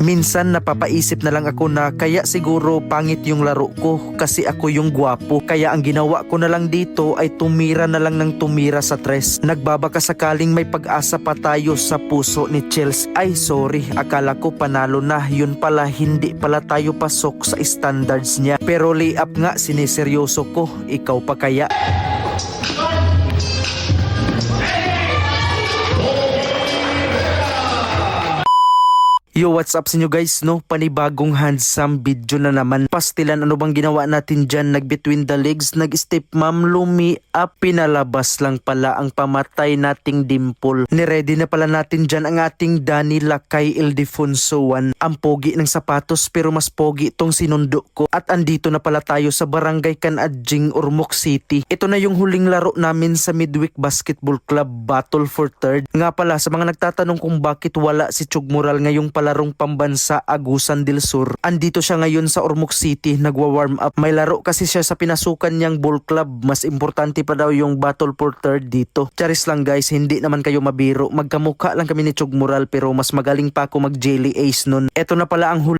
Minsan napapaisip na lang ako na kaya siguro pangit yung laro ko kasi ako yung gwapo. Kaya ang ginawa ko na lang dito ay tumira na lang ng tumira sa tres. Nagbabaka sakaling may pag-asa pa tayo sa puso ni Chels. Ay sorry, akala ko panalo na. Yun pala hindi pala tayo pasok sa standards niya. Pero layup nga siniseryoso ko. Ikaw pa kaya? Yo, what's up sa inyo guys, no? Panibagong handsome video na naman. Pastilan, ano bang ginawa natin dyan? Nag-between the legs, nag-step ma'am, lumi up, pinalabas lang pala ang pamatay nating dimple. Niready na pala natin dyan ang ating Danny Lakay Ildefonso 1. Ang pogi ng sapatos pero mas pogi itong sinundo ko. At andito na pala tayo sa Barangay Canadjing, Ormoc City. Ito na yung huling laro namin sa Midweek Basketball Club Battle for Third. Nga pala, sa mga nagtatanong kung bakit wala si Chug Moral ngayong larong pambansa Agusan del Sur. Andito siya ngayon sa Ormoc City, nagwa-warm up. May laro kasi siya sa pinasukan niyang ball club. Mas importante pa daw yung battle for third dito. Charis lang guys, hindi naman kayo mabiro. Magkamukha lang kami ni Chug Moral pero mas magaling pa ako mag jelly ace nun. Eto na pala ang huli